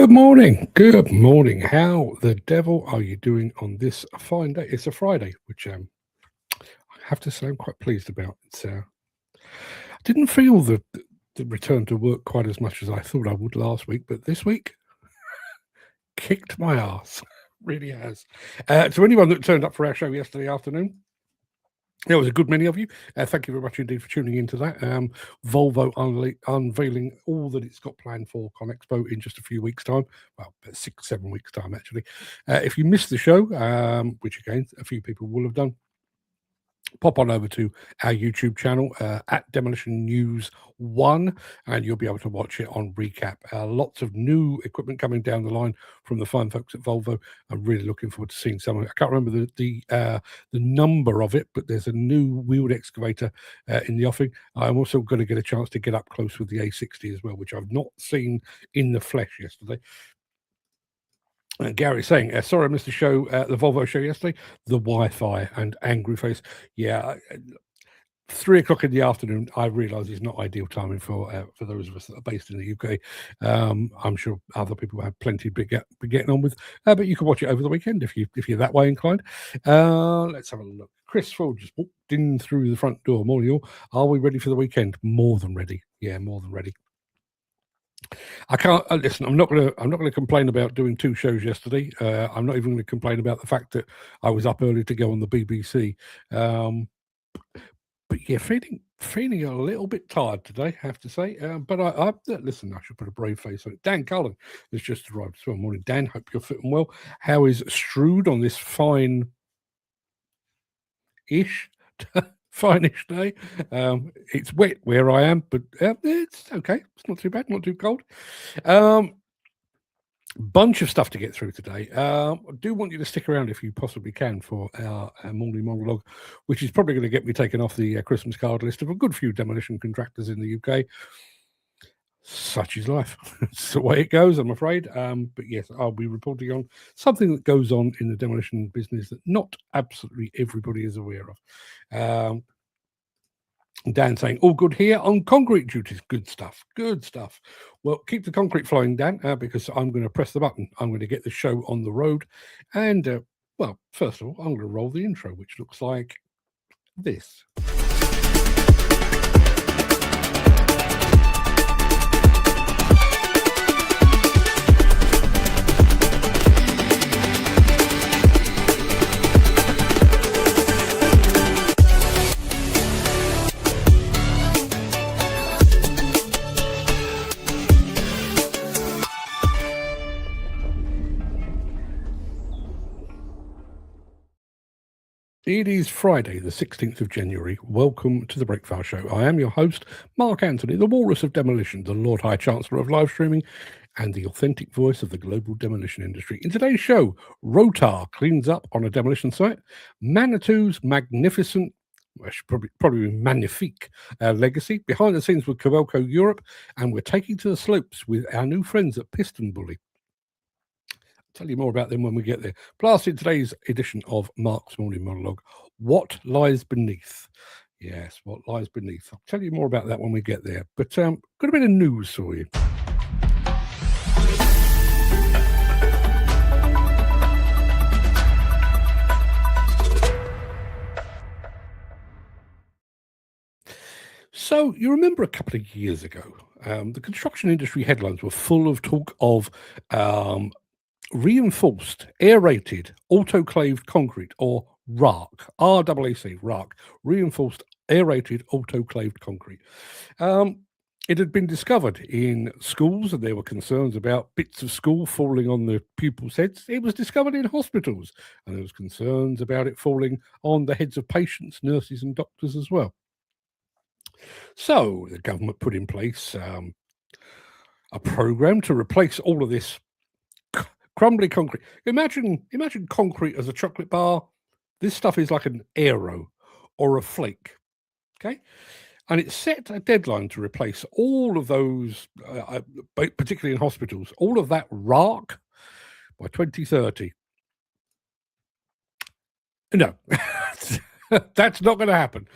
Good morning. Good morning. How the devil are you doing on this fine day? It's a Friday, which I have to say I'm quite pleased about. I didn't feel the return to work quite as much as I thought I would last week, but this week kicked my ass. Really has. To anyone that turned up for our show yesterday afternoon, there was a good many of you. Thank you very much indeed for tuning into that. Volvo unveiling all that it's got planned for ConExpo in just a few weeks' time. Well, 6-7 weeks' time, actually. If you missed the show, which again, a few people will have done, pop on over to our YouTube channel at Demolition News 1, and you'll be able to watch it on recap. Lots of new equipment coming down the line from the fine folks at Volvo. I'm really looking forward to seeing some of it. I can't remember the number of it, but there's a new wheeled excavator in the offing. I'm also going to get a chance to get up close with the A60 as well, which I've not seen in the flesh yesterday. Gary saying, sorry I missed the show, the Volvo show yesterday, the Wi-Fi and angry face. Yeah, 3 o'clock in the afternoon, I realise is not ideal timing for those of us that are based in the UK. I'm sure other people have plenty to be getting on with, but you can watch it over the weekend if you're that way inclined. Let's have a look. Chris Ford just walked in through the front door. Morning all. Are we ready for the weekend? More than ready. Yeah, more than ready. I can't listen. I'm not going to complain about doing 2 shows yesterday. I'm not even going to complain about the fact that I was up early to go on the BBC. But yeah, feeling a little bit tired today, I have to say. But I listen. I should put a brave face on it. Dan Cullen has just arrived as well. Morning, Dan. Hope you're fitting well. How is Strood on this fine-ish? Fine-ish day. It's wet where I am, but it's okay. It's not too bad, not too cold. Bunch of stuff to get through today. I do want you to stick around if you possibly can for our morning monologue, which is probably going to get me taken off the Christmas card list of a good few demolition contractors in the UK. Such is life. It's the way it goes, I'm afraid. But yes, I'll be reporting on something that goes on in the demolition business that not absolutely everybody is aware of. Dan saying, all good here on concrete duties. Good stuff. Good stuff. Well, keep the concrete flowing, Dan, because I'm going to press the button. I'm going to get the show on the road. And, well, first of all, I'm going to roll the intro, which looks like this. It is Friday, the 16th of January. Welcome to the Breakfast Show. I am your host, Mark Anthony, the Walrus of Demolition, the Lord High Chancellor of live streaming, and the authentic voice of the global demolition industry. In today's show, Rotar cleans up on a demolition site, Manitou's magnificent, well, probably magnifique legacy, behind the scenes with Kobelco Europe, and we're taking to the slopes with our new friends at Pistenbully. Tell you more about them when we get there. Plus, in today's edition of Mark's Morning Monologue, what lies beneath? Yes, what lies beneath. I'll tell you more about that when we get there. But got a bit of news for you. So you remember a couple of years ago, the construction industry headlines were full of talk of reinforced, aerated, autoclaved concrete, or RARC, RAAC, RARC, reinforced, aerated, autoclaved concrete. It had been discovered in schools, and there were concerns about bits of school falling on the pupils' heads. It was discovered in hospitals, and there was concerns about it falling on the heads of patients, nurses, and doctors as well. So the government put in place a program to replace all of this crumbly concrete. Imagine concrete as a chocolate bar. This stuff is like an aero or a flake. Okay. And it set a deadline to replace all of those, particularly in hospitals, all of that RARC by 2030. No. That's not going to happen.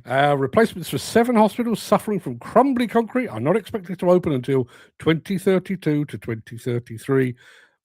Replacements for 7 hospitals suffering from crumbly concrete are not expected to open until 2032 to 2033,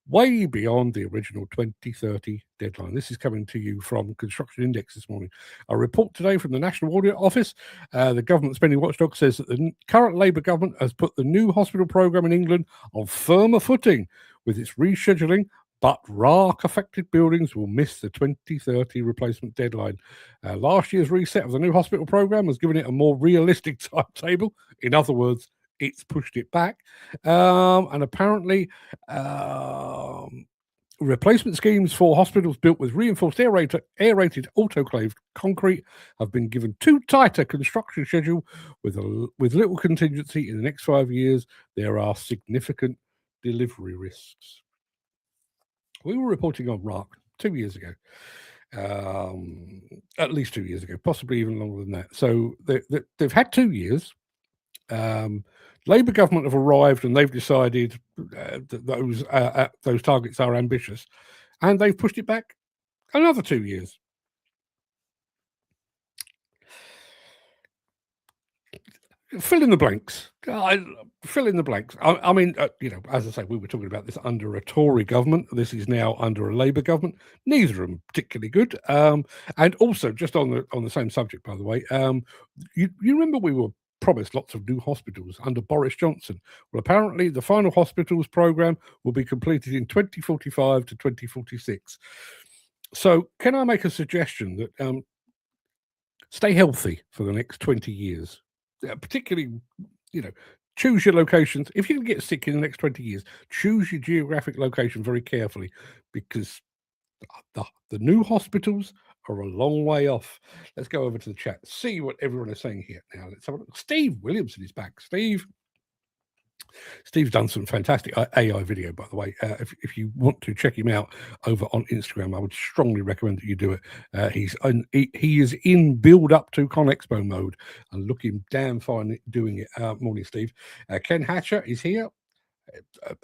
way beyond the original 2030 deadline. This is coming to you from Construction Index this morning. A report today from the National Audit Office, the government spending watchdog, says that the current Labour government has put the new hospital programme in England on firmer footing with its rescheduling, but RARC-affected buildings will miss the 2030 replacement deadline. Last year's reset of the new hospital programme has given it a more realistic timetable. In other words, it's pushed it back. And apparently, replacement schemes for hospitals built with reinforced aerated autoclaved concrete have been given too tight a construction schedule with little contingency in the next 5 years. There are significant delivery risks. We were reporting on RARC 2 years ago, at least 2 years ago, possibly even longer than that. So they've had 2 years. Labour government have arrived and they've decided that those targets are ambitious, and they've pushed it back another 2 years. Fill in the blanks. Fill in the blanks. I mean, as I say, we were talking about this under a Tory government. This is now under a Labour government. Neither of them particularly good. And also, just on the same subject, by the way, you remember we were promised lots of new hospitals under Boris Johnson. Well, apparently, the final hospitals programme will be completed in 2045 to 2046. So, can I make a suggestion that stay healthy for the next 20 years? Particularly, choose your locations. If you can get sick in the next 20 years, choose your geographic location very carefully, because the new hospitals are a long way off. Let's go over to the chat, see what everyone is saying here. Now, let's have a look. Steve Williamson is back. Steve's done some fantastic AI video, by the way. If you want to check him out over on Instagram, I would strongly recommend that you do it. He is in build up to ConExpo mode and looking damn fine doing it. Morning, Steve. Ken Hatcher is here.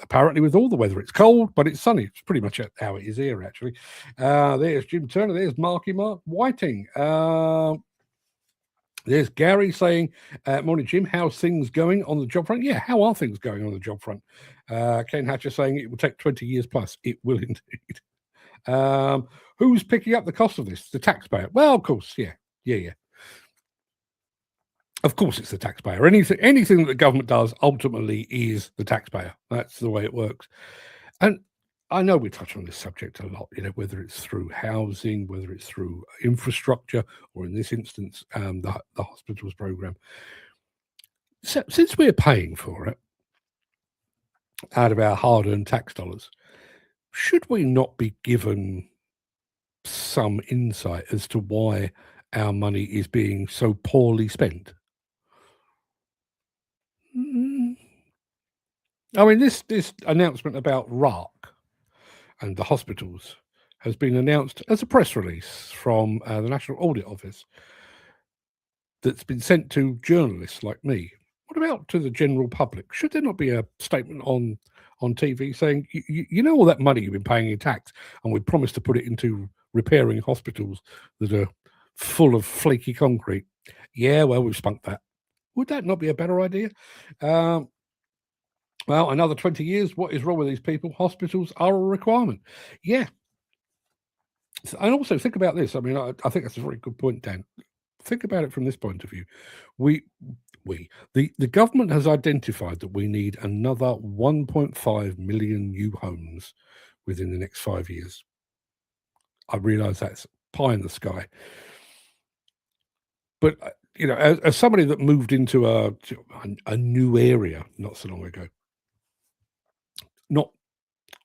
Apparently, with all the weather, it's cold, but it's sunny. It's pretty much how it is here, actually. There's Jim Turner. There's Mark Whiting. There's Gary saying, morning, Jim. How's things going on the job front? Yeah, how are things going on the job front? Ken Hatcher saying it will take 20 years plus. It will indeed. Who's picking up the cost of this? The taxpayer. Well, of course, yeah. Of course, it's the taxpayer. Anything that the government does ultimately is the taxpayer. That's the way it works. And I know we touch on this subject a lot, whether it's through housing, whether it's through infrastructure, or in this instance, the hospitals program. So, since we're paying for it out of our hard-earned tax dollars, should we not be given some insight as to why our money is being so poorly spent? I mean, this announcement about RARC and the hospitals has been announced as a press release from the National Audit Office that's been sent to journalists like me. What about to the general public? Should there not be a statement on TV saying, you know, all that money you've been paying in tax, and we promised to put it into repairing hospitals that are full of flaky concrete? Yeah, well, we've spunked that. Would that not be a better idea? Well, another 20 years, what is wrong with these people? Hospitals are a requirement. Yeah. And also think about this. I mean, I think that's a very good point, Dan. Think about it from this point of view. The government has identified that we need another 1.5 million new homes within the next 5 years. I realise that's pie in the sky. But, as somebody that moved into a new area not so long ago,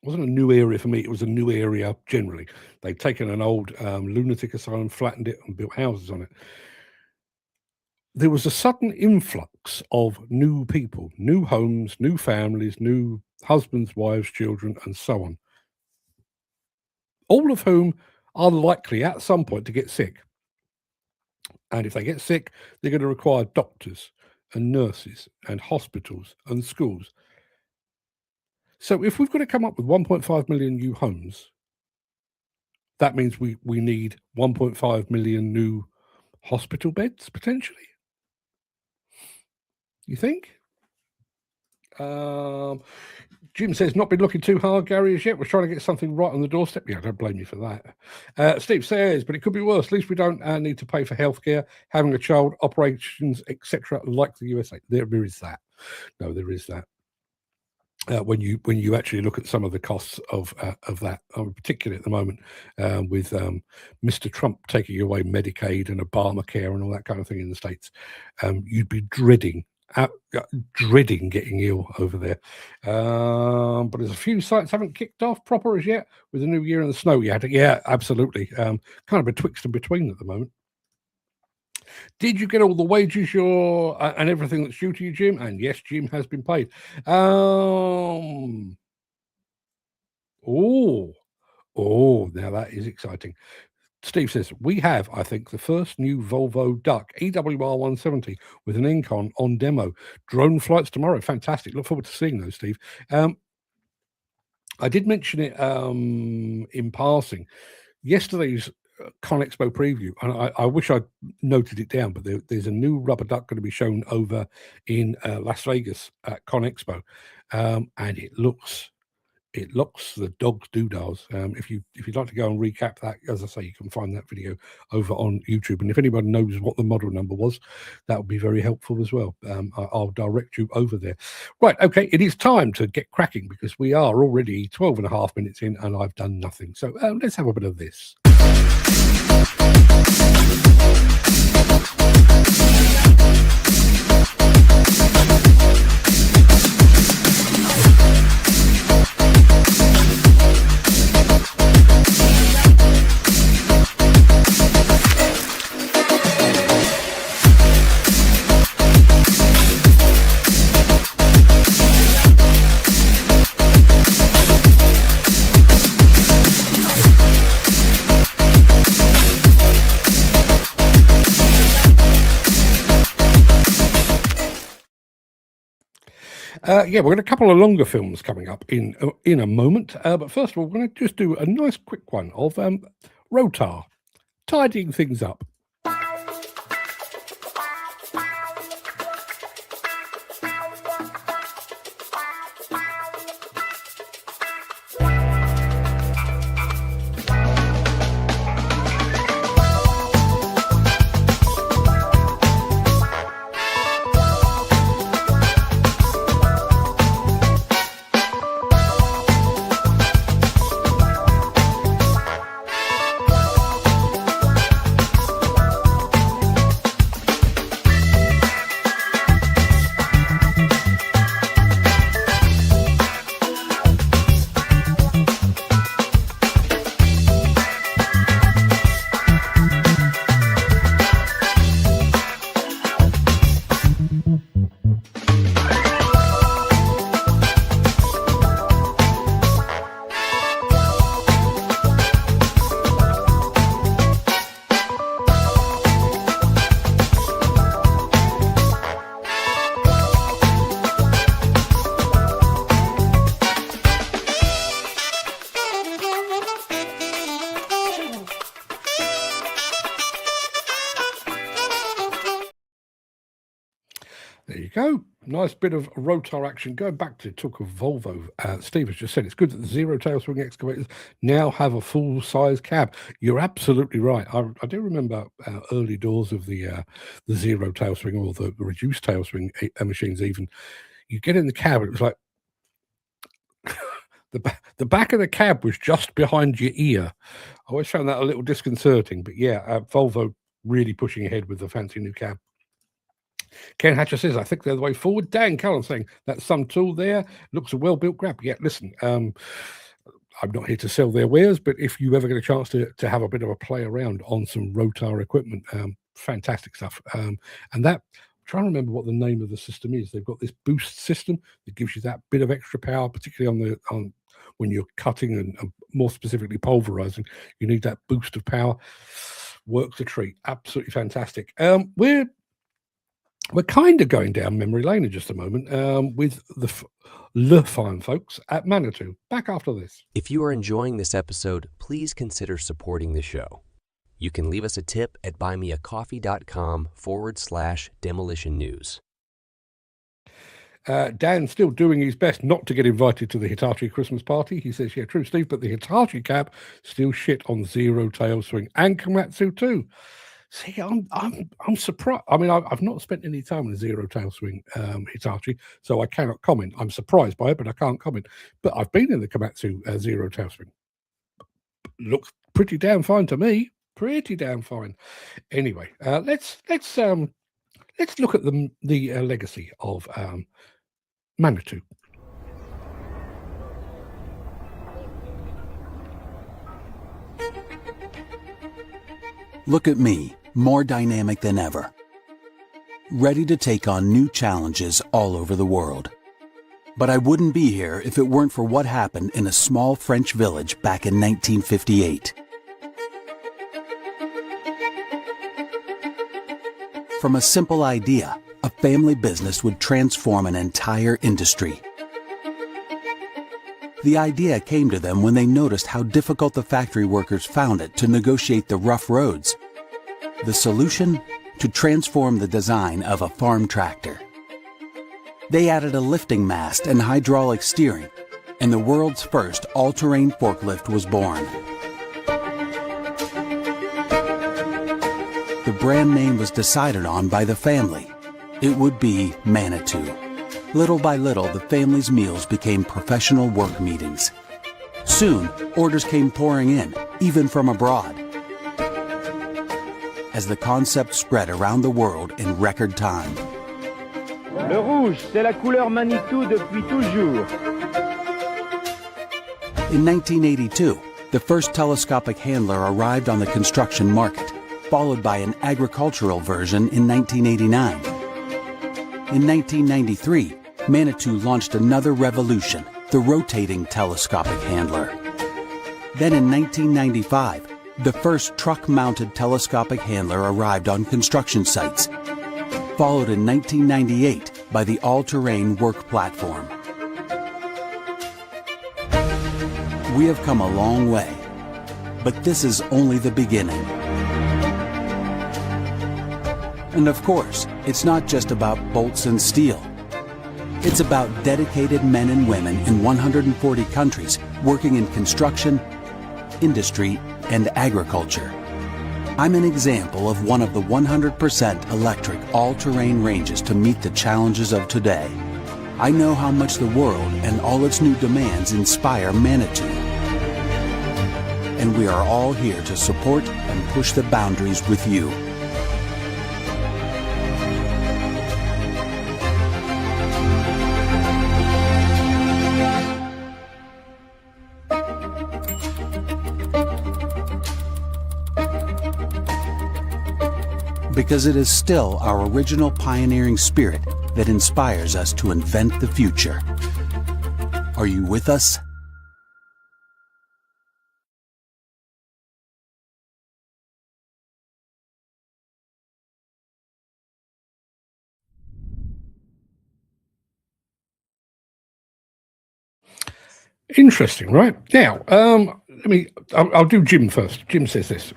wasn't a new area for me, it was a new area generally. They'd taken an old lunatic asylum, flattened it, and built houses on it. There was a sudden influx of new people, new homes, new families, new husbands, wives, children, and so on, all of whom are likely at some point to get sick. And if they get sick, they're going to require doctors and nurses and hospitals and schools. So if we've got to come up with 1.5 million new homes, that means we need 1.5 million new Hospital beds, potentially? You think? Jim says, not been looking too hard, Gary, as yet. We're trying to get something right on the doorstep. Yeah, I don't blame you for that. Steve says, but it could be worse. At least we don't need to pay for healthcare, having a child, operations, etc., like the USA. There is that. No, there is that. When you actually look at some of the costs of that, particularly at the moment, with Mr. Trump taking away Medicaid and Obamacare and all that kind of thing in the States, you'd be dreading getting ill over there. But there's a few sites haven't kicked off proper as yet with the new year and the snow yet. Yeah, absolutely. Kind of betwixt and between at the moment. Did you get all the wages and everything that's due to you, Jim? And yes, Jim has been paid. Now that is exciting. Steve says, we have, I think, the first new Volvo Duck EWR 170 with an Incon on demo. Drone flights tomorrow. Fantastic. Look forward to seeing those, Steve. I did mention it in passing. Yesterday's ConExpo preview, and I wish I'd noted it down, but there's a new rubber duck going to be shown over in Las Vegas at ConExpo, and it looks the dog's doodahs. If you'd like to go and recap that, as I say, you can find that video over on YouTube. And if anybody knows what the model number was, that would be very helpful as well. I'll direct you over there. Right, okay, it is time to get cracking because we are already 12 and a half minutes in and I've done nothing. So let's have a bit of this. We've got a couple of longer films coming up in a moment. But first of all, we're going to just do a nice quick one of Rotar, tidying things up. There you go. Nice bit of Rotar action. Going back to talk of Volvo, Steve has just said it's good that the zero tail swing excavators now have a full-size cab. You're absolutely right. I do remember early doors of the zero tail swing or the reduced tail swing machines even. You get in the cab, it was like the back of the cab was just behind your ear. I always found that a little disconcerting. But yeah, Volvo really pushing ahead with the fancy new cab. Ken Hatcher says, I think they're the way forward. Dan Cullen saying, that's some tool there. Looks a well-built grab. Yeah, listen, I'm not here to sell their wares, but if you ever get a chance to have a bit of a play around on some Rotar equipment, fantastic stuff. And that, I'm trying to remember what the name of the system is. They've got this boost system that gives you that bit of extra power, particularly on when you're cutting and more specifically pulverizing. You need that boost of power. Works a treat. Absolutely fantastic. We're kind of going down memory lane in just a moment with the fine folks at Manitou. Back after this. If you are enjoying this episode, please consider supporting the show. You can leave us a tip at buymeacoffee.com/demolition news. Dan's still doing his best not to get invited to the Hitachi Christmas party. He says, yeah, true, Steve, but the Hitachi cab still shit on Zero Tail Swing and Komatsu too. See, I'm surprised. I mean, I've not spent any time on a Zero Tail Swing Hitachi, so I cannot comment. I'm surprised by it, but I can't comment. But I've been in the Komatsu Zero Tail Swing. Looks pretty damn fine to me. Pretty damn fine. Anyway, let's look at the legacy of Manitou. Look at me, more dynamic than ever. Ready to take on new challenges all over the world. But I wouldn't be here if it weren't for what happened in a small French village back in 1958. From a simple idea, a family business would transform an entire industry. The idea came to them when they noticed how difficult the factory workers found it to negotiate the rough roads. The solution? To transform the design of a farm tractor. They added a lifting mast and hydraulic steering, and the world's first all-terrain forklift was born. The brand name was decided on by the family. It would be Manitou. Little by little, the family's meals became professional work meetings. Soon, orders came pouring in, even from abroad. As the concept spread around the world in record time. Le rouge, c'est la couleur Manitou depuis toujours. In 1982, the first telescopic handler arrived on the construction market, followed by an agricultural version in 1989. In 1993, Manitou launched another revolution, the rotating telescopic handler. Then in 1995, the first truck-mounted telescopic handler arrived on construction sites, followed in 1998 by the all-terrain work platform. We have come a long way, but this is only the beginning. And of course, it's not just about bolts and steel. It's about dedicated men and women in 140 countries working in construction, industry, and agriculture. I'm an example of one of the 100% electric all-terrain ranges to meet the challenges of today. I know how much the world and all its new demands inspire Manitou. And we are all here to support and push the boundaries with you. Because it is still our original pioneering spirit that inspires us to invent the future. Are you with us? Interesting, right? Now, I'll do Jim first. Jim says this.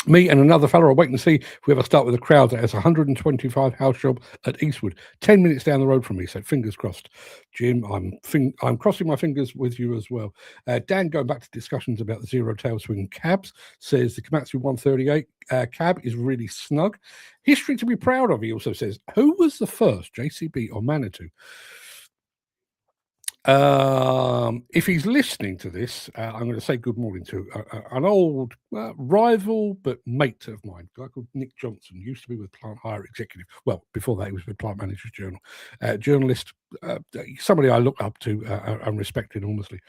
Me and another fellow will wait and see if we ever start with a crowd that has 125 house job at Eastwood, 10 minutes down the road from me. So fingers crossed, Jim. I'm crossing my fingers with you as well. Dan, going back to discussions about the Zero Tail Swing cabs, says the Komatsu 138 cab is really snug. History to be proud of. He also says, who was the first, JCB or Manitou? If he's listening to this, I'm going to say good morning to an old rival but mate of mine, a guy called Nick Johnson. Used to be with Plant Hire Executive. Well, before that, he was with Plant Managers Journal. Journalist, somebody I look up to and respect enormously.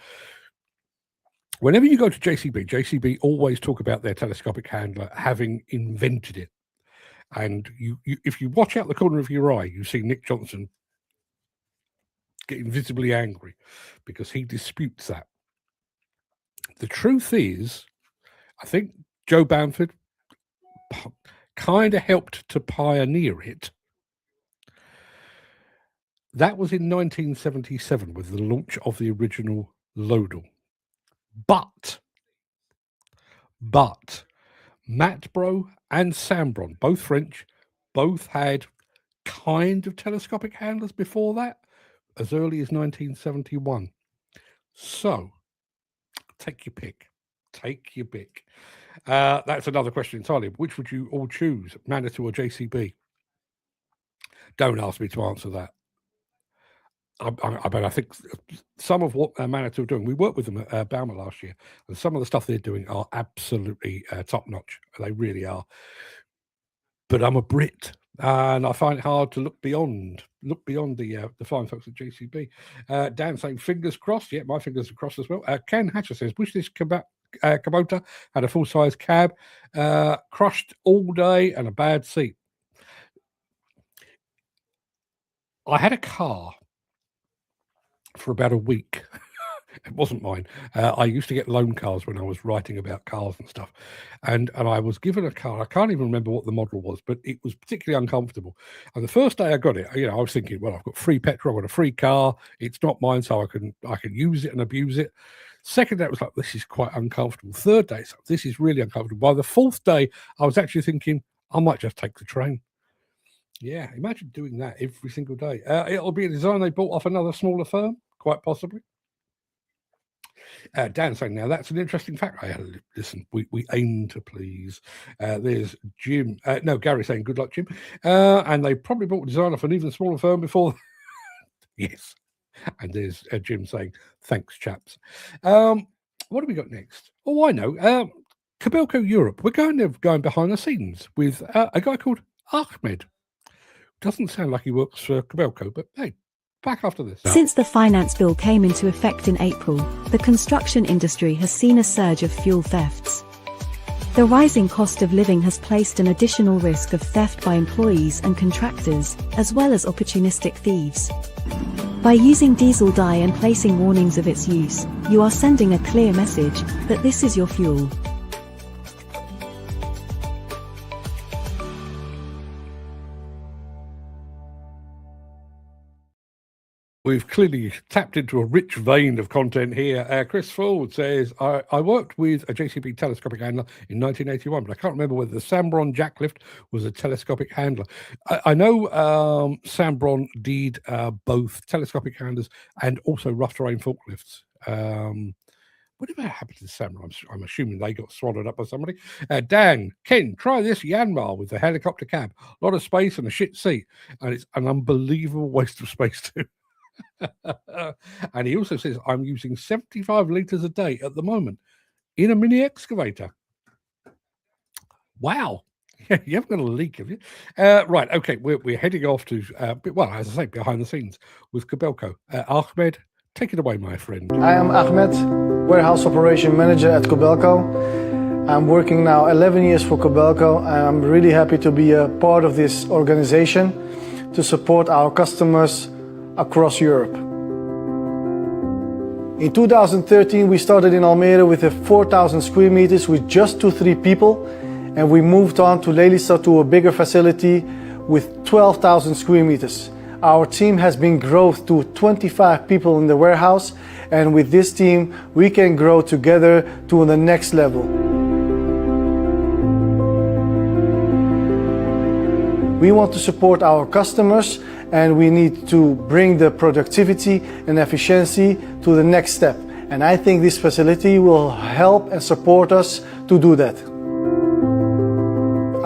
Whenever you go to JCB always talk about their telescopic handler having invented it. And you if you watch out the corner of your eye, you see Nick Johnson getting visibly angry because he disputes that. The truth is, I think Joe Bamford kind of helped to pioneer it. That was in 1977 with the launch of the original Lodal. But Matbro and Sambron, both French, both had kind of telescopic handlers before that, as early as 1971. So, take your pick. Take your pick. That's another question entirely. Which would you all choose, Manitou or JCB? Don't ask me to answer that. I think some of what Manitou are doing, we worked with them at Baumer last year, and some of the stuff they're doing are absolutely top notch. They really are. But I'm a Brit, and I find it hard to look beyond the fine folks at JCB. Dan saying fingers crossed. Yeah, my fingers are crossed as well. Ken Hatcher says, wish this Kubota had a full size cab, crushed all day and a bad seat. I had a car for about a week. It wasn't mine. I used to get loan cars when I was writing about cars and stuff. And I was given a car. I can't even remember what the model was, but it was particularly uncomfortable. And the first day I got it, I was thinking, well, I've got free petrol, I've got a free car. It's not mine, so I can use it and abuse it. Second day, it was like, this is quite uncomfortable. Third day, so this is really uncomfortable. By the fourth day, I was actually thinking, I might just take the train. Yeah, imagine doing that every single day. It'll be a design they bought off another smaller firm, quite possibly. Dan saying, now that's an interesting fact. Listen, we aim to please. There's Jim. Gary saying, good luck, Jim. And they probably bought a design off an even smaller firm before. Yes. And there's Jim saying, thanks, chaps. What do we got next? Oh, I know. Kobelco Europe. We're going behind the scenes with a guy called Ahmed. Doesn't sound like he works for Kobelco, but hey, back after this. Since the finance bill came into effect in April, the construction industry has seen a surge of fuel thefts. The rising cost of living has placed an additional risk of theft by employees and contractors, as well as opportunistic thieves. By using diesel dye and placing warnings of its use, you are sending a clear message that this is your fuel. We've clearly tapped into a rich vein of content here. Chris Ford says, I worked with a JCB telescopic handler in 1981, but I can't remember whether the Sambron jacklift was a telescopic handler. I know Sambron did both telescopic handlers and also rough terrain forklifts. Whatever happened to the Sambron? I'm assuming they got swallowed up by somebody. Dan, Ken, try this Yanmar with the helicopter cab. A lot of space and a shit seat. And it's an unbelievable waste of space too. And he also says, I'm using 75 litres a day at the moment in a mini excavator. Wow. You haven't got a leak, have you? Right, okay, we're heading off to, as I say, behind the scenes with Kobelco. Ahmed, take it away, my friend. I am Ahmed, Warehouse Operation Manager at Kobelco. I'm working now 11 years for Kobelco. I'm really happy to be a part of this organization to support our customers across Europe. In 2013, we started in Almere with 4,000 square meters with just 2-3 people, and we moved on to Lelystad to a bigger facility with 12,000 square meters. Our team has been grown to 25 people in the warehouse, and with this team, we can grow together to the next level. We want to support our customers, and we need to bring the productivity and efficiency to the next step. And I think this facility will help and support us to do that.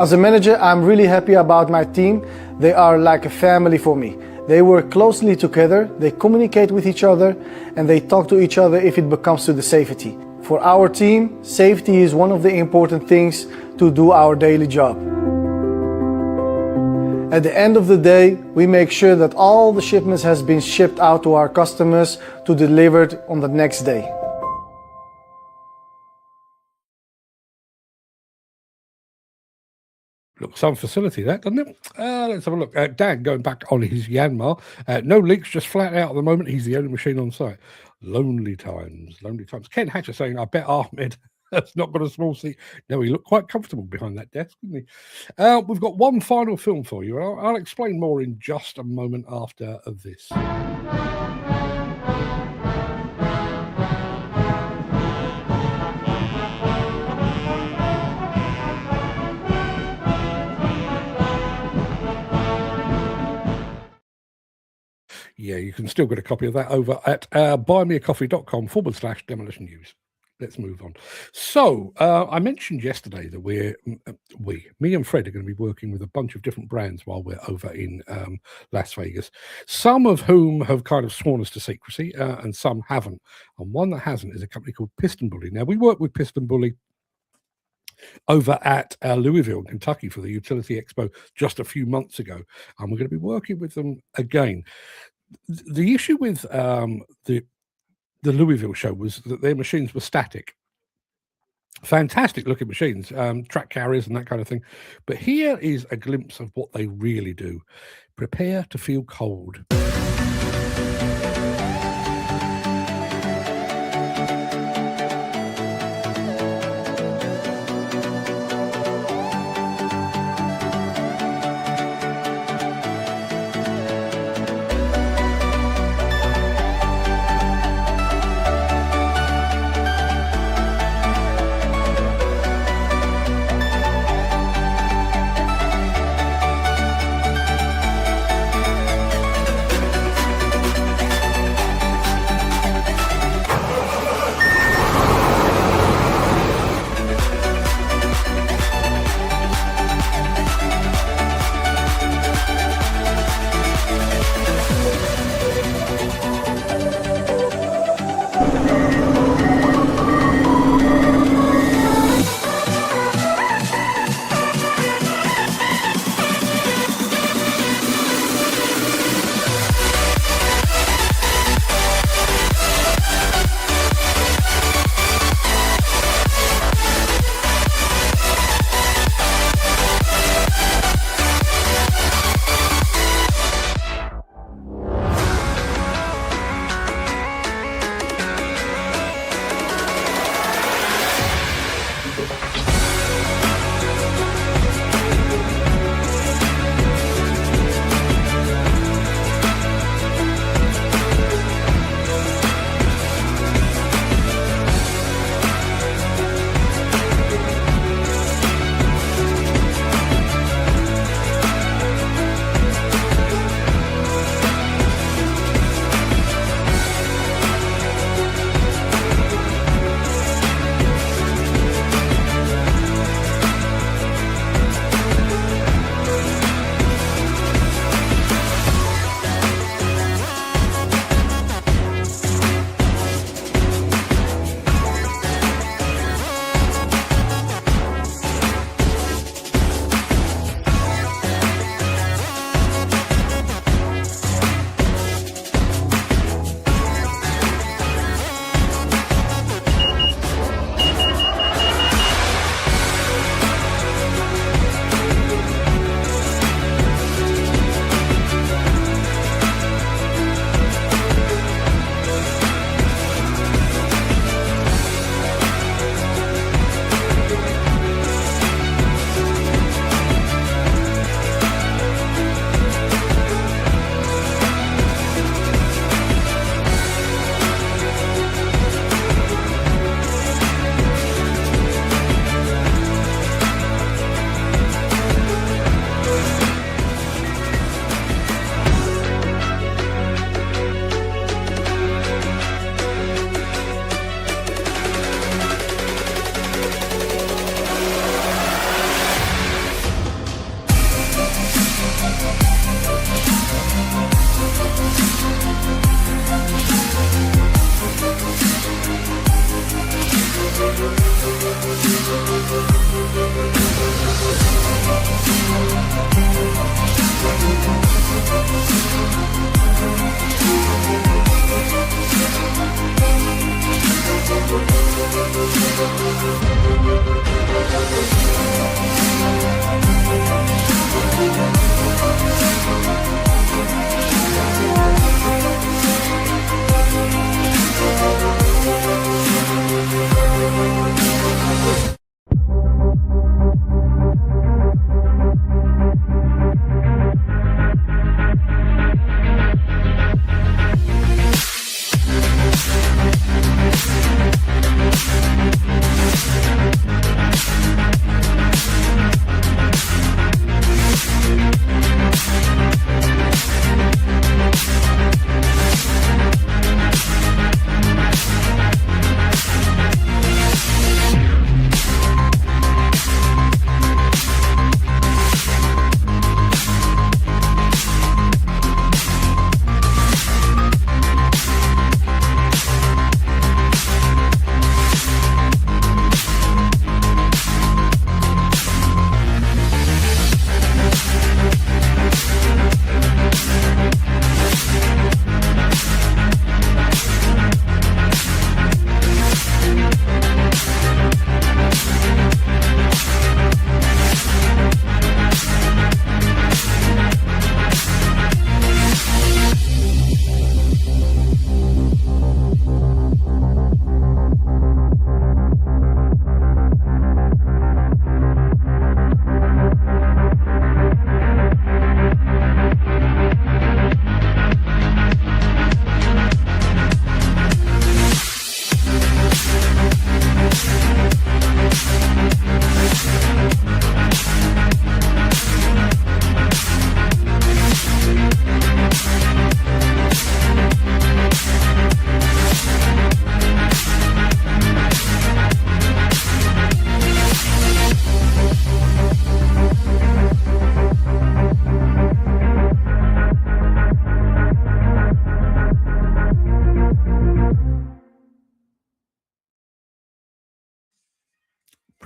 As a manager, I'm really happy about my team. They are like a family for me. They work closely together, they communicate with each other, and they talk to each other if it comes to the safety. For our team, safety is one of the important things to do our daily job. At the end of the day, we make sure that all the shipments has been shipped out to our customers to delivered on the next day. Look, some facility that, doesn't it? Let's have a look. Dan, going back on his Yanmar. No leaks, just flat out at the moment. He's the only machine on site. Lonely times. Ken Hatcher saying, I bet Ahmed has not got a small seat. No, he looked quite comfortable behind that desk, didn't he? We've got one final film for you, and I'll explain more in just a moment after this. Yeah, you can still get a copy of that over at buymeacoffee.com/demolition news. Let's move on. So I mentioned yesterday that me and Fred are going to be working with a bunch of different brands while we're over in Las Vegas, some of whom have kind of sworn us to secrecy and some haven't. And one that hasn't is a company called Pistenbully. Now, we worked with Pistenbully over at Louisville, Kentucky for the Utility Expo just a few months ago, and we're going to be working with them again. The issue with the Louisville show was that their machines were static. Fantastic looking machines, track carriers and that kind of thing. But here is a glimpse of what they really do. Prepare to feel cold.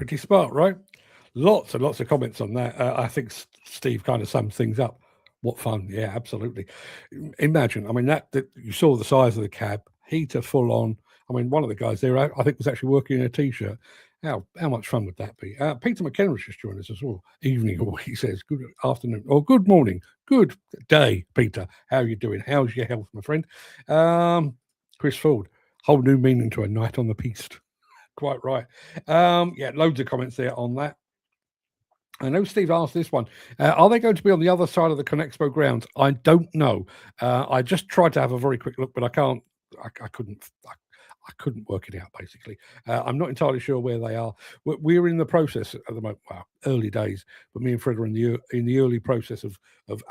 Pretty smart, right? Lots and lots of comments on that. I think Steve kind of sums things up. What fun. Yeah, absolutely. Imagine, I mean, that you saw the size of the cab, heater full on. I mean, one of the guys there, I think, was actually working in a T-shirt. How much fun would that be? Peter McKenna's just joined us as well. Evening, or he says, good afternoon, or good morning, good day, Peter. How are you doing? How's your health, my friend? Chris Ford, whole new meaning to a night on the piste. Quite right. Yeah, loads of comments there on that. I know Steve asked this one. Are they going to be on the other side of the Conexpo grounds? I don't know. I just tried to have a very quick look, but I can't. I couldn't work it out, basically. I'm not entirely sure where they are. We're in the process at the moment, well, early days, but me and Fred are in the early process of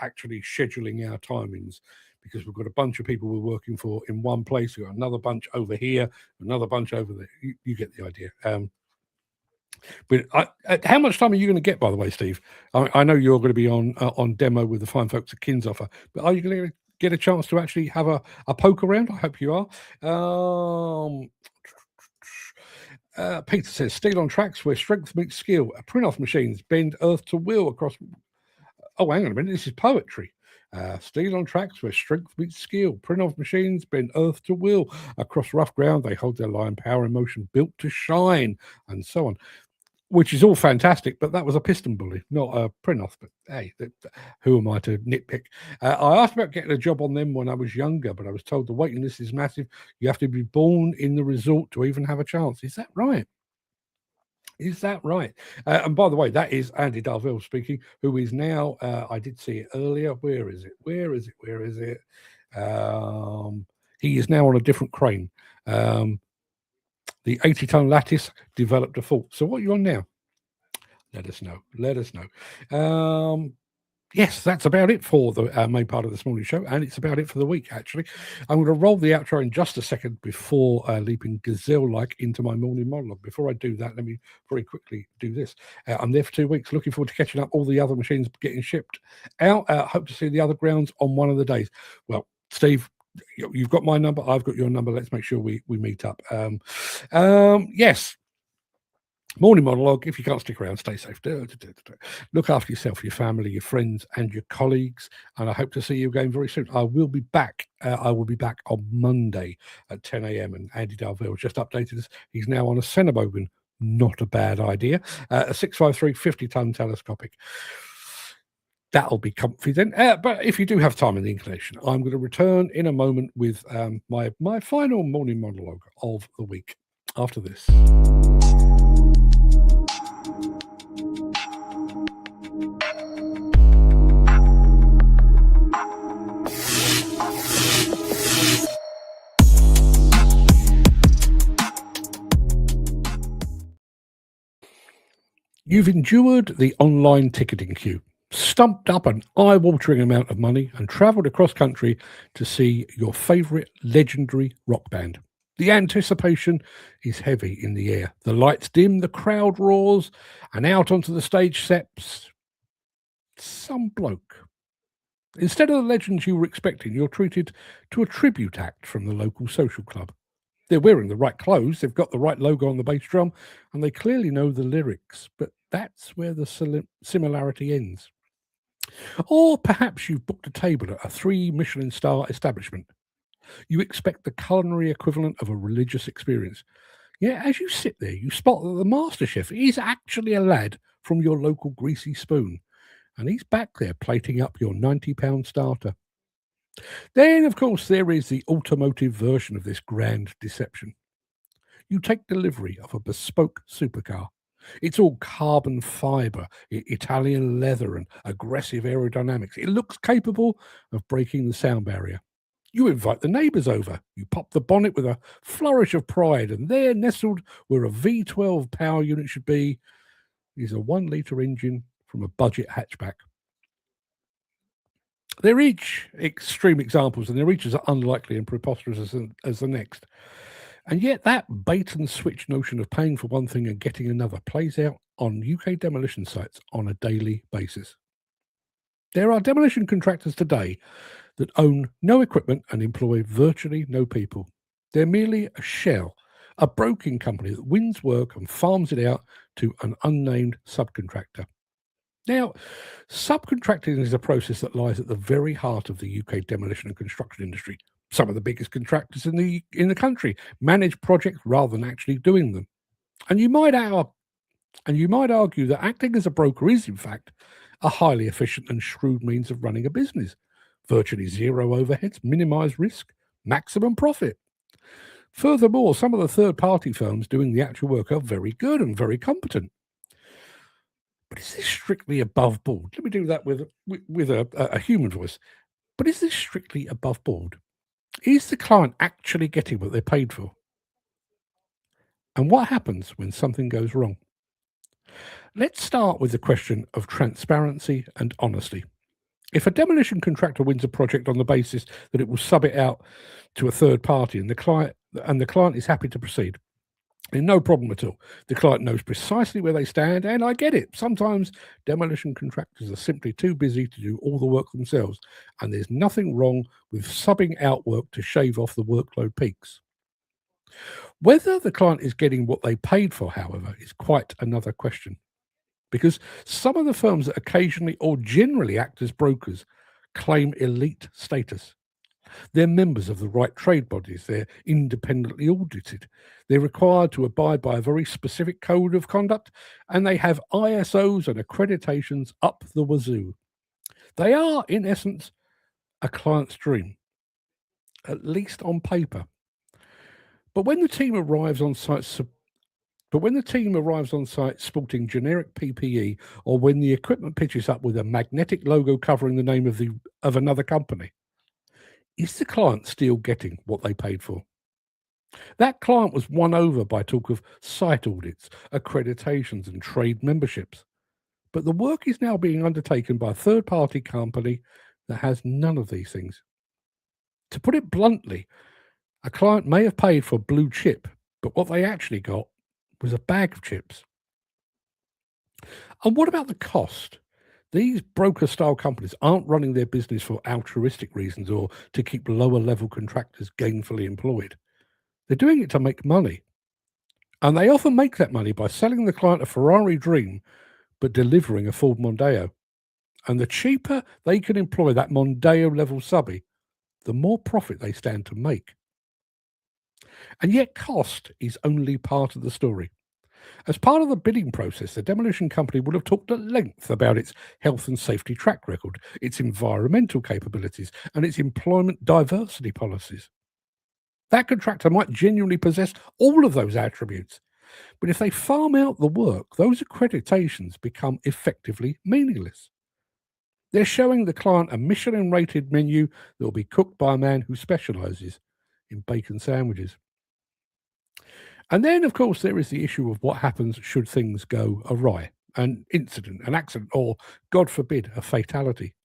actually scheduling our timings, because we've got a bunch of people we're working for in one place. We've got another bunch over here, another bunch over there. You get the idea. But how much time are you going to get, by the way, Steve? I know you're going to be on demo with the fine folks at Kinsoffer, but are you going to get a chance to actually have a poke around? I hope you are. Peter says, steel on tracks where strength meets skill. Print-off machines bend earth to wheel across... Oh, hang on a minute. This is poetry. Steel on tracks where strength meets skill. Print-off machines bend earth to wheel. Across rough ground, they hold their line, power in motion, built to shine, and so on. Which is all fantastic, but that was a Pistenbully, not a print-off. But hey, who am I to nitpick? I asked about getting a job on them when I was younger, but I was told the waiting list is massive. You have to be born in the resort to even have a chance. Is that right? Is that right? And by the way, that is Andy Darville speaking, who is now, I did see it earlier. Where is it? He is now on a different crane. The 80-ton lattice developed a fault. So what are you on now? Let us know. Yes, that's about it for the main part of this morning show, and it's about it for the week, actually. I'm going to roll the outro in just a second before leaping gazelle-like into my morning monologue. Before I do that, let me very quickly do this. I'm there for 2 weeks. Looking forward to catching up all the other machines getting shipped out. Hope to see the other grounds on one of the days. Well, Steve, you've got my number. I've got your number. Let's make sure we meet up. Yes. Morning monologue. If you can't stick around, stay safe. Look after yourself, your family, your friends, and your colleagues. And I hope to see you again very soon. I will be back. On Monday at 10 a.m. And Andy Darville just updated us. He's now on a Senebogen. Not a bad idea. A 653 50-ton telescopic. That'll be comfy then. But if you do have time in the inclination, I'm going to return in a moment with my final morning monologue of the week after this. You've endured the online ticketing queue, stumped up an eye-watering amount of money, and travelled across country to see your favourite legendary rock band. The anticipation is heavy in the air. The lights dim, the crowd roars, and out onto the stage steps some bloke. Instead of the legends you were expecting, you're treated to a tribute act from the local social club. They're wearing the right clothes, they've got the right logo on the bass drum, and they clearly know the lyrics, but that's where the similarity ends. Or perhaps you've booked a table at a 3 Michelin star establishment. You expect the culinary equivalent of a religious experience. Yet as you sit there, you spot that the master chef is actually a lad from your local Greasy Spoon, and he's back there plating up your £90 starter. Then, of course, there is the automotive version of this grand deception. You take delivery of a bespoke supercar. It's all carbon fibre, Italian leather, and aggressive aerodynamics. It looks capable of breaking the sound barrier. You invite the neighbours over. You pop the bonnet with a flourish of pride, and there, nestled where a V12 power unit should be, is a 1-litre engine from a budget hatchback. They're each extreme examples, and they're each as unlikely and preposterous as the next. And yet that bait-and-switch notion of paying for one thing and getting another plays out on UK demolition sites on a daily basis. There are demolition contractors today that own no equipment and employ virtually no people. They're merely a shell a broking company that wins work and farms it out to an unnamed subcontractor. Now, subcontracting is a process that lies at the very heart of the UK demolition and construction industry. Some of the biggest contractors in the country manage projects rather than actually doing them. And you might argue that acting as a broker is, in fact, a highly efficient and shrewd means of running a business. Virtually zero overheads, minimize risk, maximum profit. Furthermore, some of the third-party firms doing the actual work are very good and very competent. But is this strictly above board? Let me do that with a human voice. But is this strictly above board? Is the client actually getting what they're paid for? And what happens when something goes wrong? Let's start with the question of transparency and honesty. If a demolition contractor wins a project on the basis that it will sub it out to a third party and the client is happy to proceed, then no problem at all. The client knows precisely where they stand, and I get it. Sometimes demolition contractors are simply too busy to do all the work themselves, and there's nothing wrong with subbing out work to shave off the workload peaks. Whether the client is getting what they paid for, however, is quite another question. Because some of the firms that occasionally or generally act as brokers claim elite status. They're members of the right trade bodies. They're independently audited. They're required to abide by a very specific code of conduct, and they have ISOs and accreditations up the wazoo. They are, in essence, a client's dream, at least on paper. But when the team arrives on site sporting generic PPE, or when the equipment pitches up with a magnetic logo covering the name of another company, is the client still getting what they paid for? That client was won over by talk of site audits, accreditations, and trade memberships. But the work is now being undertaken by a third-party company that has none of these things. To put it bluntly, a client may have paid for blue chip, but what they actually got was a bag of chips. And what about the cost? These broker-style companies aren't running their business for altruistic reasons or to keep lower-level contractors gainfully employed. They're doing it to make money. And they often make that money by selling the client a Ferrari dream, but delivering a Ford Mondeo. And the cheaper they can employ that Mondeo-level subby, the more profit they stand to make. And yet cost is only part of the story. As part of the bidding process, the demolition company will have talked at length about its health and safety track record, its environmental capabilities, and its employment diversity policies. That contractor might genuinely possess all of those attributes, but if they farm out the work, those accreditations become effectively meaningless. They're showing the client a Michelin-rated menu that will be cooked by a man who specialises in bacon sandwiches. And then, of course, there is the issue of what happens should things go awry, an incident, an accident, or, God forbid, a fatality.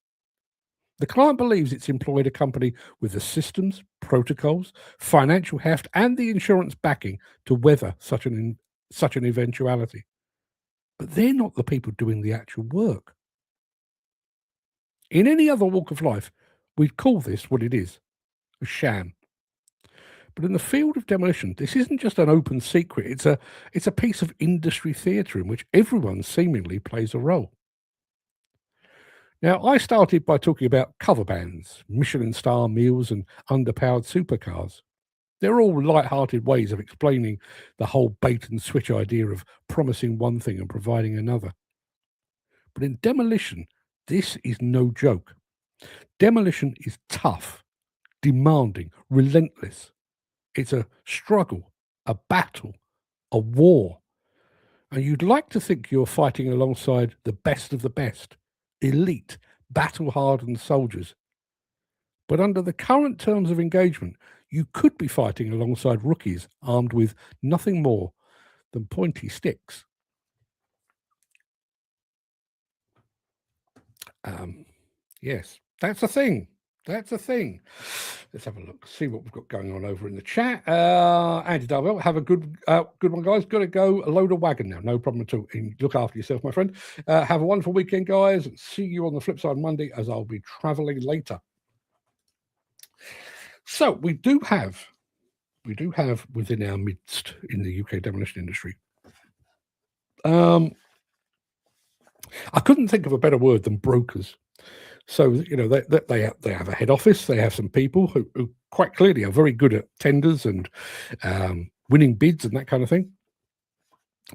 The client believes it's employed a company with the systems, protocols, financial heft, and the insurance backing to weather such an eventuality. But they're not the people doing the actual work. In any other walk of life, we'd call this what it is, a sham. But in the field of demolition, this isn't just an open secret. It's a piece of industry theatre in which everyone seemingly plays a role. Now, I started by talking about cover bands, Michelin star meals, and underpowered supercars. They're all light-hearted ways of explaining the whole bait and switch idea of promising one thing and providing another. But in demolition, this is no joke. Demolition is tough, demanding, relentless. It's a struggle, a battle, a war. And you'd like to think you're fighting alongside the best of the best, elite, battle-hardened soldiers. But under the current terms of engagement, you could be fighting alongside rookies armed with nothing more than pointy sticks. Yes, that's a thing. That's a thing. Let's have a look, see what we've got going on over in the chat. Andy Darwell, have a good one, guys. Got to go load a wagon now. No problem at all. And look after yourself, my friend. Have a wonderful weekend, guys. See you on the flip side Monday, as I'll be traveling later. So we do have we do have within our midst in the UK demolition industry. I couldn't think of a better word than brokers. So, you know, they have a head office. They have some people who quite clearly are very good at tenders and winning bids and that kind of thing,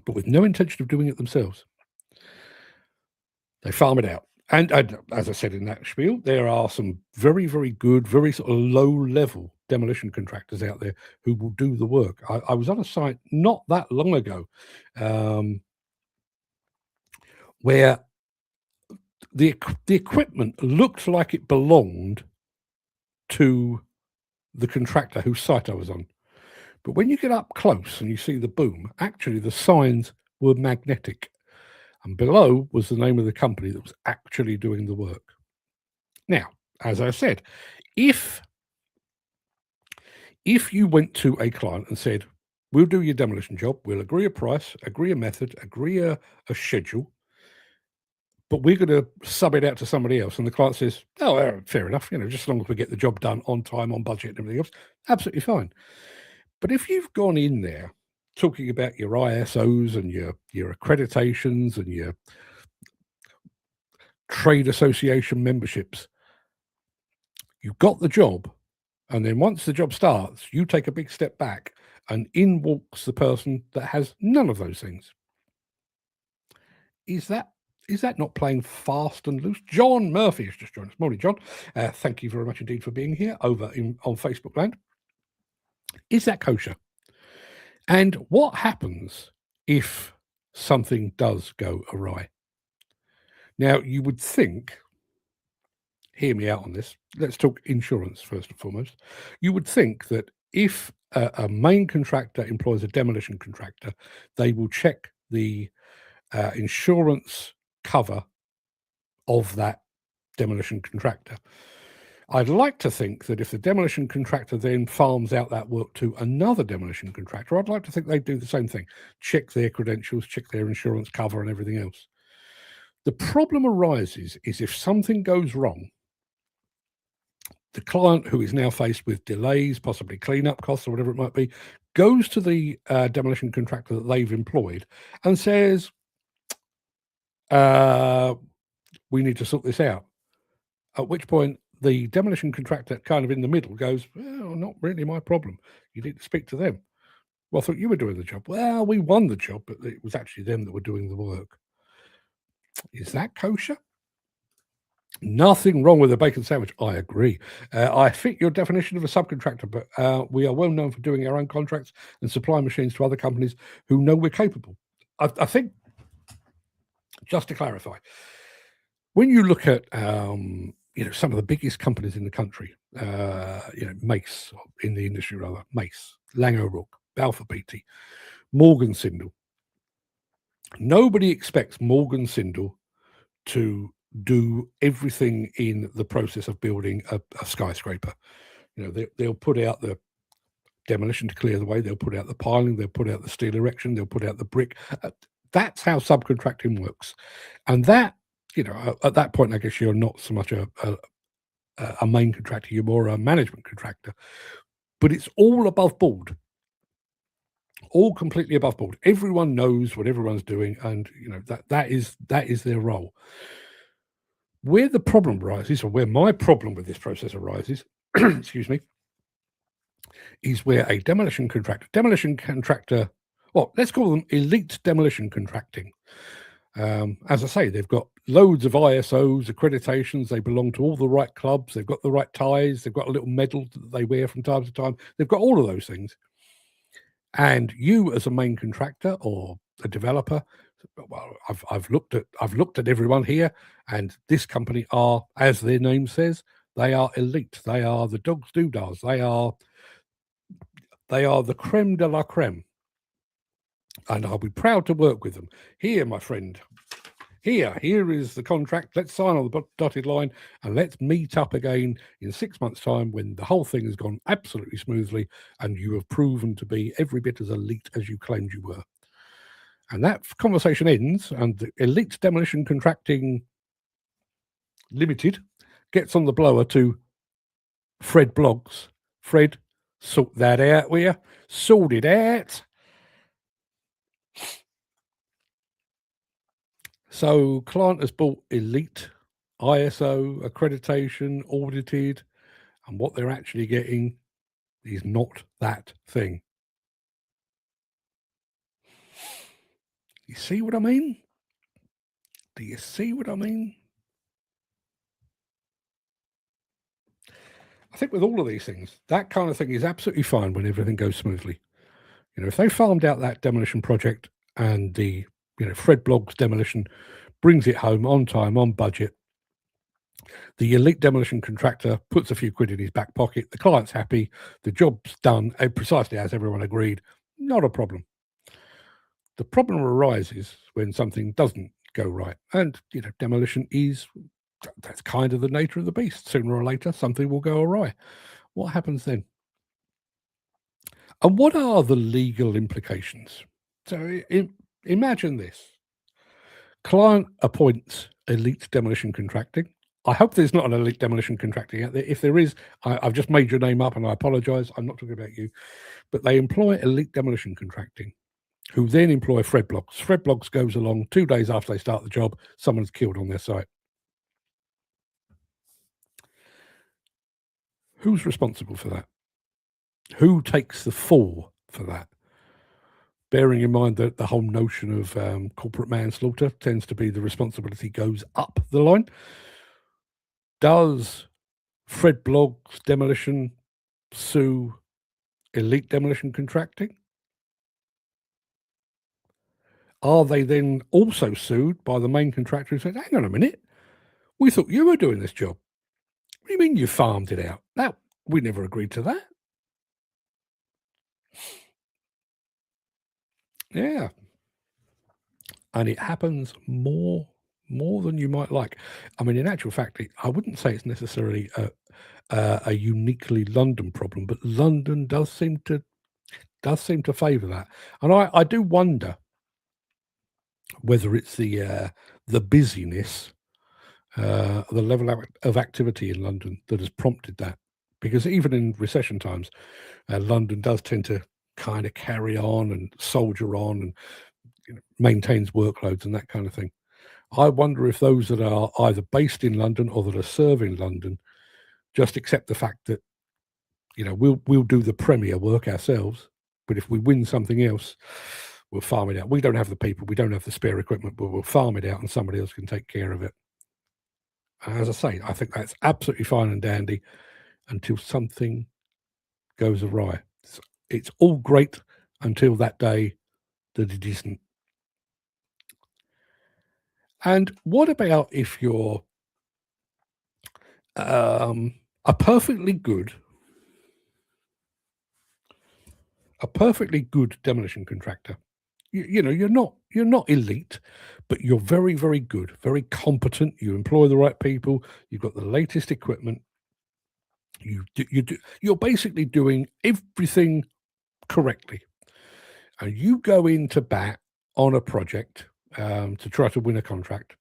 but with no intention of doing it themselves. They farm it out. And as I said in that spiel, there are some very, very good, very sort of low-level demolition contractors out there who will do the work. I was on a site not that long ago where the equipment looked like it belonged to the contractor whose site I was on. But when you get up close and you see the boom, actually the signs were magnetic. And below was the name of the company that was actually doing the work. Now, as I said, if you went to a client and said, we'll do your demolition job, we'll agree a price, agree a method, agree a schedule, but we're going to sub it out to somebody else, and the client says, oh, fair enough, you know, just as long as we get the job done on time, on budget and everything else, absolutely fine. But if you've gone in there talking about your ISOs and your accreditations and your trade association memberships, you've got the job, and then once the job starts, you take a big step back, and in walks the person that has none of those things. Is that not playing fast and loose? John Murphy has just joined us. Morning, John. Thank you very much indeed for being here over on Facebook land. Is that kosher? And what happens if something does go awry? Now, you would think, hear me out on this, let's talk insurance first and foremost. You would think that if a main contractor employs a demolition contractor, they will check the insurance cover of that demolition contractor. I'd like to think that if the demolition contractor then farms out that work to another demolition contractor, I'd like to think they'd do the same thing, check their credentials, check their insurance cover and everything else. The problem arises is if something goes wrong, the client, who is now faced with delays, possibly cleanup costs or whatever it might be, goes to the demolition contractor that they've employed and says, we need to sort this out. At which point, the demolition contractor kind of in the middle goes, well, not really my problem. You need to speak to them. Well, I thought you were doing the job. Well, we won the job, but it was actually them that were doing the work. Is that kosher? Nothing wrong with a bacon sandwich. I agree. I fit your definition of a subcontractor, but we are well known for doing our own contracts and supply machines to other companies who know we're capable. I think, just to clarify, when you look at some of the biggest companies in the country, Mace, in the industry rather, Mace, Lang O'Rourke, Balfour Beatty, Morgan Sindall. Nobody expects Morgan Sindall to do everything in the process of building a skyscraper. You know, they'll put out the demolition to clear the way, they'll put out the piling, they'll put out the steel erection, they'll put out the brick. That's how subcontracting works. And that, at that point, I guess you're not so much a main contractor, you're more a management contractor. But it's all above board. All completely above board. Everyone knows what everyone's doing, and that is their role. Where the problem arises, or where my problem with this process arises, excuse me, is where a demolition contractor, well, let's call them elite demolition contracting. As I say, they've got loads of ISOs, accreditations, they belong to all the right clubs, they've got the right ties, they've got a little medal that they wear from time to time, they've got all of those things. And you, as a main contractor or a developer, well, I've looked at everyone here, and this company are, as their name says, they are elite. They are the dog's doodahs. They are the creme de la creme, and I'll be proud to work with them. Here, my friend, here is the contract. Let's sign on the dotted line, and let's meet up again in 6 months' time when the whole thing has gone absolutely smoothly, and you have proven to be every bit as elite as you claimed you were. And that conversation ends, and the Elite Demolition Contracting Limited gets on the blower to Fred Bloggs. Fred, Sort that out, will you? Sort it out. So, client has bought elite ISO accreditation, audited, and what they're actually getting is not that thing. You see what I mean? Do you see what I mean? I think with all of these things, that kind of thing is absolutely fine when everything goes smoothly. You know, if they farmed out that demolition project and the, Fred Blogg's demolition brings it home on time, on budget, the elite demolition contractor puts a few quid in his back pocket, the client's happy, the job's done precisely as everyone agreed, not a problem. The problem arises when something doesn't go right. And, demolition that's kind of the nature of the beast. Sooner or later, something will go awry. What happens then? And what are the legal implications? So imagine this. Client appoints elite demolition contracting. I hope there's not an elite demolition contracting out there. If there is, I've just made your name up and I apologise. I'm not talking about you. But they employ elite demolition contracting, who then employ Fred Blocks. Fred Blocks goes along 2 days after they start the job. Someone's killed on their site. Who's responsible for that? Who takes the fall for that? Bearing in mind that the whole notion of corporate manslaughter tends to be the responsibility goes up the line. Does Fred Blogg's demolition sue elite demolition contracting? Are they then also sued by the main contractor who said, hang on a minute, we thought you were doing this job. What do you mean you farmed it out? No, we never agreed to that. Yeah. And it happens more than you might like. I mean, in actual fact, I wouldn't say it's necessarily a uniquely London problem, but London does seem to favour that. And I do wonder whether it's the busyness, the level of activity in London that has prompted that. Because even in recession times, London does tend to kind of carry on and soldier on and maintains workloads and that kind of thing. I wonder if those that are either based in London or that are serving London just accept the fact that, we'll do the premier work ourselves, but if we win something else, we'll farm it out. We don't have the people, we don't have the spare equipment, but we'll farm it out and somebody else can take care of it. As I say, I think that's absolutely fine and dandy until something goes awry. It's all great until that day that it isn't. And what about if you're a perfectly good demolition contractor? You're not elite, but you're very, very good, very competent. You employ the right people. You've got the latest equipment. You're basically doing everything correctly, and you go into bat on a project to try to win a contract.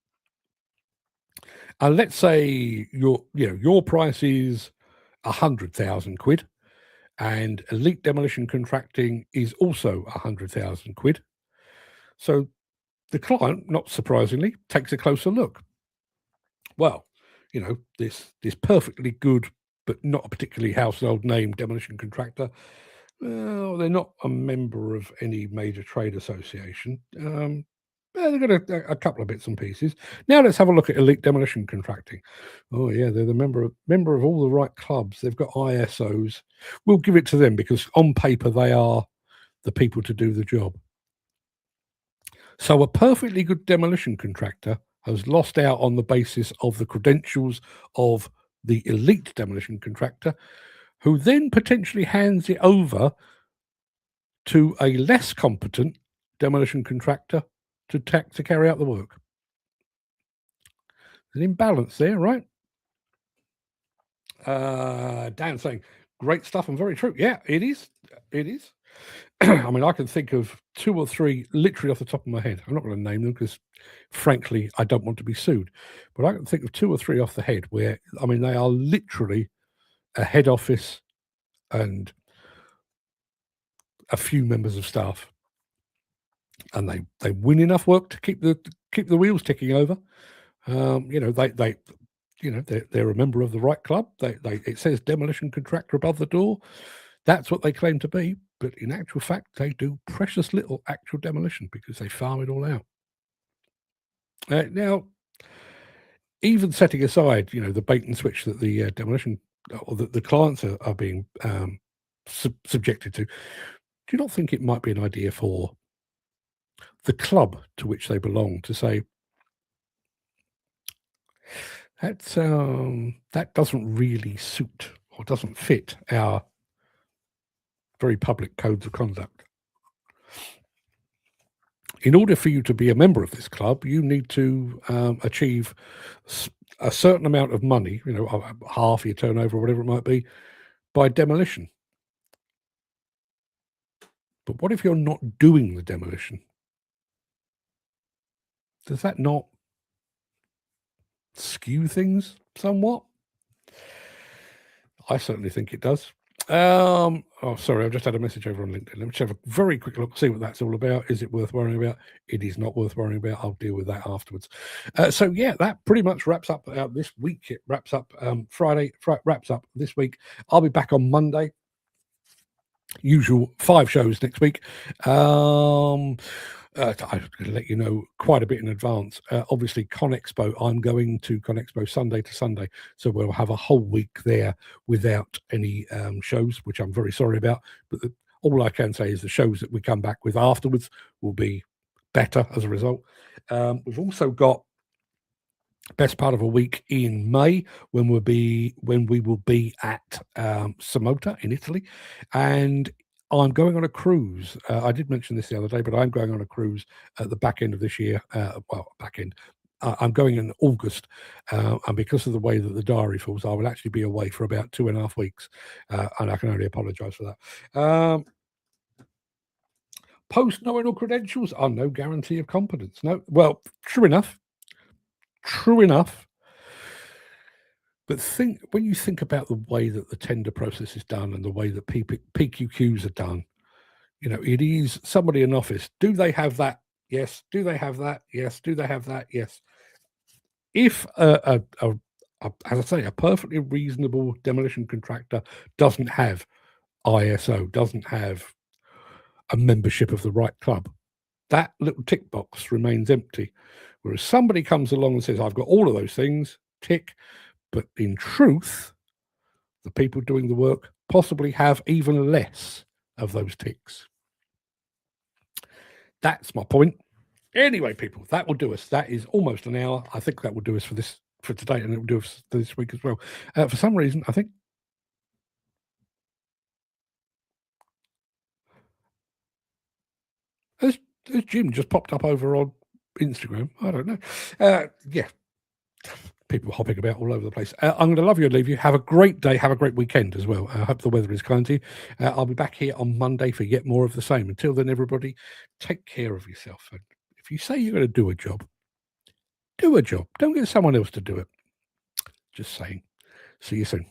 And let's say your price is 100,000 quid, and elite demolition contracting is also 100,000 quid. So the client, not surprisingly, takes a closer look. Well, this perfectly good but not a particularly household name demolition contractor, well, they're not a member of any major trade association. They've got a couple of bits and pieces. Now let's have a look at elite demolition contracting. Oh yeah, they're the member of all the right clubs. They've got ISOs. We'll give it to them because on paper they are the people to do the job. So a perfectly good demolition contractor has lost out on the basis of the credentials of the elite demolition contractor, who then potentially hands it over to a less competent demolition contractor to carry out the work. An imbalance there, right? Dan saying, great stuff and very true. Yeah, it is. It is. I mean, I can think of 2 or 3 literally off the top of my head. I'm not going to name them because, frankly, I don't want to be sued. But I can think of 2 or 3 off the head where, I mean, they are literally a head office and a few members of staff, and they win enough work to keep the wheels ticking over. They're a member of the right club. It says demolition contractor above the door. That's what they claim to be, but in actual fact, they do precious little actual demolition because they farm it all out. Now, even setting aside, the bait and switch that the demolition or that the clients are being subjected to, do you not think it might be an idea for the club to which they belong to say, that doesn't really suit or doesn't fit our very public codes of conduct. In order for you to be a member of this club, you need to achieve a certain amount of money, half your turnover or whatever it might be, by demolition. But what if you're not doing the demolition? Does that not skew things somewhat? I certainly think it does. Sorry, I've just had a message over on LinkedIn. Let me just have a very quick look, see what that's all about. Is it worth worrying about? It is not worth worrying about. I'll deal with that afterwards. So yeah, that pretty much wraps up this week. It wraps up Friday, wraps up this week. I'll be back on Monday. Usual 5 shows next week. I'm going to let you know quite a bit in advance. Obviously, ConExpo, I'm going to ConExpo Sunday to Sunday, so we'll have a whole week there without any shows, which I'm very sorry about. But all I can say is the shows that we come back with afterwards will be better as a result. We've also got best part of a week in May when we will be at Samota in Italy, and I'm going on a cruise. I did mention this the other day, but I'm going on a cruise at the back end of this year. I'm going in August, and because of the way that the diary falls, I will actually be away for about 2.5 weeks, and I can only apologise for that. Post-nominal credentials are no guarantee of competence. No, well, true enough. But when you think about the way that the tender process is done and the way that PQQs are done, it is somebody in office. Do they have that? Yes. Do they have that? Yes. Do they have that? Yes. If as I say, a perfectly reasonable demolition contractor doesn't have ISO, doesn't have a membership of the right club, that little tick box remains empty. Whereas somebody comes along and says, I've got all of those things, tick, but in truth, the people doing the work possibly have even less of those ticks. That's my point. Anyway, people, that will do us. That is almost an hour. I think that will do us for today, and it will do us for this week as well. For some reason, I think has Jim just popped up over on Instagram? I don't know. Yeah. People hopping about all over the place. I'm going to love you and leave you. Have a great day. Have a great weekend as well. I hope the weather is kind to you. I'll be back here on Monday for yet more of the same. Until then, everybody, take care of yourself. And if you say you're going to do a job, do a job. Don't get someone else to do it. Just saying. See you soon.